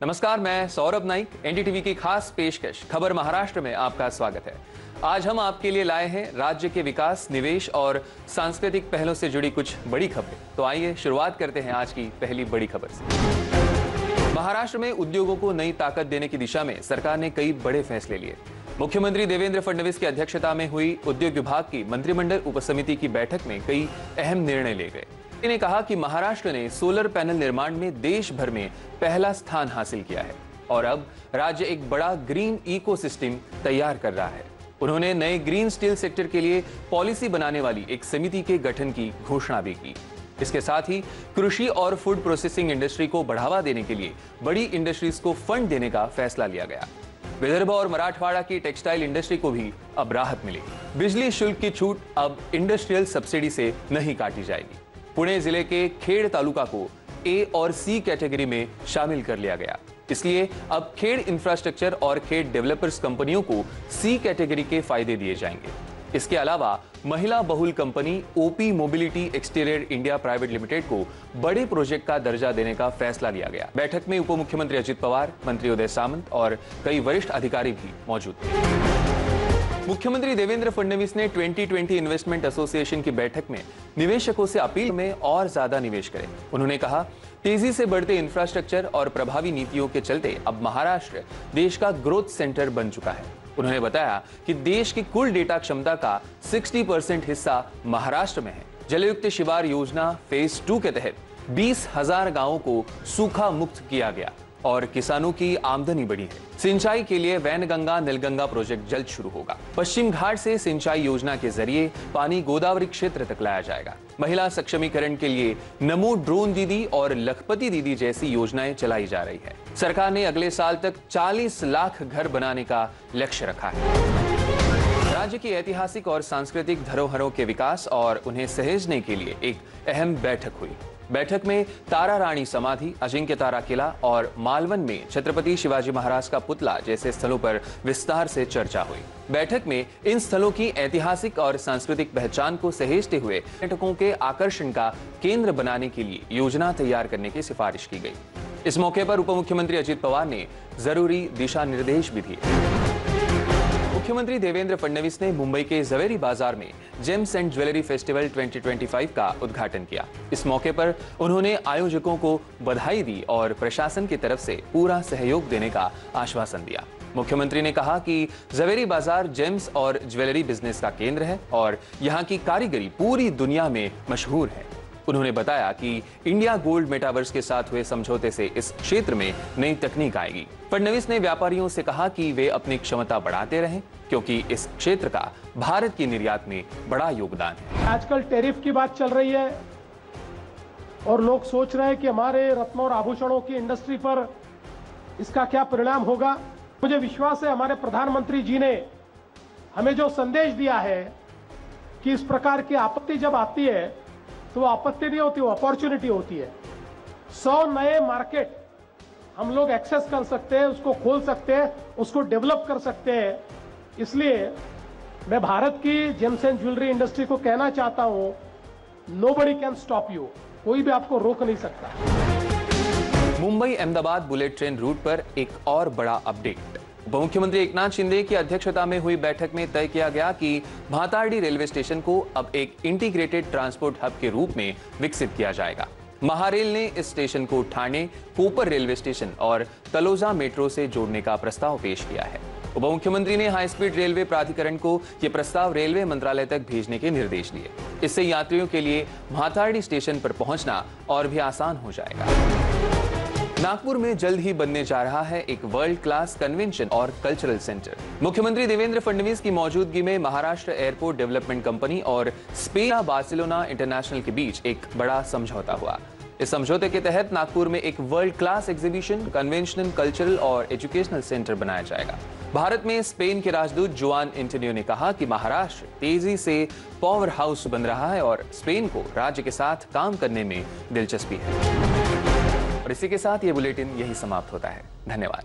नमस्कार, मैं सौरभ नाइक। एनडीटीवी की खास पेशकश खबर महाराष्ट्र में आपका स्वागत है। आज हम आपके लिए लाए हैं राज्य के विकास, निवेश और सांस्कृतिक पहलों से जुड़ी कुछ बड़ी खबरें। तो आइए शुरुआत करते हैं आज की पहली बड़ी खबर से। महाराष्ट्र में उद्योगों को नई ताकत देने की दिशा में सरकार ने कई बड़े फैसले लिए। मुख्यमंत्री देवेंद्र फडणवीस की अध्यक्षता में हुई उद्योग विभाग की मंत्रिमंडल उपसमिति की बैठक में कई अहम निर्णय लिए गए। ने कहा कि महाराष्ट्र ने सोलर पैनल निर्माण में देश भर में पहला स्थान हासिल किया है और अब राज्य एक बड़ा ग्रीन इकोसिस्टम तैयार कर रहा है। उन्होंने नए ग्रीन स्टील सेक्टर के लिए पॉलिसी बनाने वाली एक समिति के गठन की घोषणा भी की। इसके साथ ही कृषि और फूड प्रोसेसिंग इंडस्ट्री को बढ़ावा देने के लिए बड़ी इंडस्ट्रीज को फंड देने का फैसला लिया गया। विदर्भ और मराठवाड़ा की टेक्सटाइल इंडस्ट्री को भी अब राहत मिलेगी। बिजली शुल्क की छूट अब इंडस्ट्रियल सब्सिडी से नहीं काटी जाएगी। पुणे जिले के खेड़ तालुका को ए और सी कैटेगरी में शामिल कर लिया गया। इसलिए अब खेड़ इंफ्रास्ट्रक्चर और खेड़ डेवलपर्स कंपनियों को सी कैटेगरी के फायदे दिए जाएंगे। इसके अलावा महिला बहुल company OP mobility exterior India private limited को बड़े प्रोजेक्ट का दर्जा देने का फैसला लिया गया। बैठक में उप मुख्यमंत्री अजित पवार, मंत्री उदय सामंत और कई वरिष्ठ अधिकारी भी मौजूद थे। मुख्यमंत्री देवेंद्र फडणवीस ने 2020 इन्वेस्टमेंट एसोसिएशन की बैठक में निवेशकों से अपील में और ज्यादा निवेश करें। उन्होंने कहा, तेजी से बढ़ते इंफ्रास्ट्रक्चर और प्रभावी नीतियों के चलते अब महाराष्ट्र देश का ग्रोथ सेंटर बन चुका है। उन्होंने बताया कि देश की कुल डेटा क्षमता का 60% हिस्सा महाराष्ट्र में है। जलयुक्त शिवार योजना फेज 2 के तहत 20,000 गांवों को सूखा मुक्त किया गया और किसानों की आमदनी बढ़ी है। सिंचाई के लिए वैनगंगा नीलगंगा प्रोजेक्ट जल्द शुरू होगा। पश्चिम घाट से सिंचाई योजना के जरिए पानी गोदावरी क्षेत्र तक लाया जाएगा। महिला सक्षमीकरण के लिए नमो ड्रोन दीदी और लखपति दीदी जैसी योजनाएं चलाई जा रही है। सरकार ने अगले साल तक 40 लाख घर बनाने का लक्ष्य रखा है। राज्य की ऐतिहासिक और सांस्कृतिक धरोहरों के विकास और उन्हें सहेजने के लिए एक अहम बैठक हुई। बैठक में तारा रानी समाधि, अजिंक्य तारा किला और मालवन में छत्रपति शिवाजी महाराज का पुतला जैसे स्थलों पर विस्तार से चर्चा हुई। बैठक में इन स्थलों की ऐतिहासिक और सांस्कृतिक पहचान को सहेजते हुए पर्यटकों के आकर्षण का केंद्र बनाने के लिए योजना तैयार करने की सिफारिश की गई। इस मौके पर उप मुख्यमंत्री अजित पवार ने जरूरी दिशा निर्देश भी दिए। मुख्यमंत्री देवेंद्र फडणवीस ने मुंबई के जवेरी बाजार में जेम्स एंड ज्वेलरी फेस्टिवल 2025 का उद्घाटन किया। इस मौके पर उन्होंने आयोजकों को बधाई दी और प्रशासन की तरफ से पूरा सहयोग देने का आश्वासन दिया। मुख्यमंत्री ने कहा कि जवेरी बाजार जेम्स और ज्वेलरी बिजनेस का केंद्र है और यहाँ की कारीगरी पूरी दुनिया में मशहूर है। उन्होंने बताया कि इंडिया गोल्ड मेटावर्स के साथ हुए समझौते से इस क्षेत्र में नई तकनीक आएगी। फडणवीस ने व्यापारियों से कहा कि वे अपनी क्षमता बढ़ाते रहें क्योंकि इस क्षेत्र का भारत की निर्यात में बड़ा योगदान है। आजकल टैरिफ की बात चल रही है और लोग सोच रहे हैं कि हमारे रत्नों और आभूषणों की इंडस्ट्री पर इसका क्या परिणाम होगा। मुझे विश्वास है हमारे प्रधानमंत्री जी ने हमें जो संदेश दिया है कि इस प्रकार की आपत्ति जब आती है तो वो आपत्ति नहीं होती, वो अपॉर्चुनिटी होती है। 100 नए मार्केट हम लोग एक्सेस कर सकते हैं, उसको खोल सकते हैं, उसको डेवलप कर सकते हैं। इसलिए मैं भारत की जेम्स एंड ज्वेलरी इंडस्ट्री को कहना चाहता हूं, नोबडी कैन स्टॉप यू, कोई भी आपको रोक नहीं सकता। Mumbai Ahmedabad bullet train route पर एक और बड़ा अपडेट। उप मुख्यमंत्री एकनाथ शिंदे की अध्यक्षता में हुई बैठक में तय किया गया कि भातारडी रेलवे स्टेशन को अब एक इंटीग्रेटेड ट्रांसपोर्ट हब के रूप में विकसित किया जाएगा। महारेल ने इस स्टेशन को ठाणे, कोपर रेलवे स्टेशन और तलोजा मेट्रो से जोड़ने का प्रस्ताव पेश किया है। उप मुख्यमंत्री ने हाई स्पीड रेलवे प्राधिकरण को यह प्रस्ताव रेलवे मंत्रालय तक भेजने के निर्देश दिए। इससे यात्रियों के लिए भातारडी स्टेशन पर पहुंचना और भी आसान हो जाएगा। नागपुर में जल्द ही बनने जा रहा है एक वर्ल्ड क्लास कन्वेंशन और कल्चरल सेंटर। मुख्यमंत्री देवेंद्र फडणवीस की मौजूदगी में महाराष्ट्र एयरपोर्ट डेवलपमेंट कंपनी और स्पेन बार्सिलोना इंटरनेशनल के बीच एक बड़ा समझौता हुआ। इस समझौते के तहत नागपुर में एक world class exhibition, conventional, cultural और एजुकेशनल सेंटर बनाया जाएगा। भारत में स्पेन के राजदूत जुआन एंटोनियो ने कहा कि महाराष्ट्र तेजी से पावर हाउस बन रहा है और स्पेन को राज्य के साथ काम करने में दिलचस्पी है। और इसी के साथ ये बुलेटिन यही समाप्त होता है। धन्यवाद।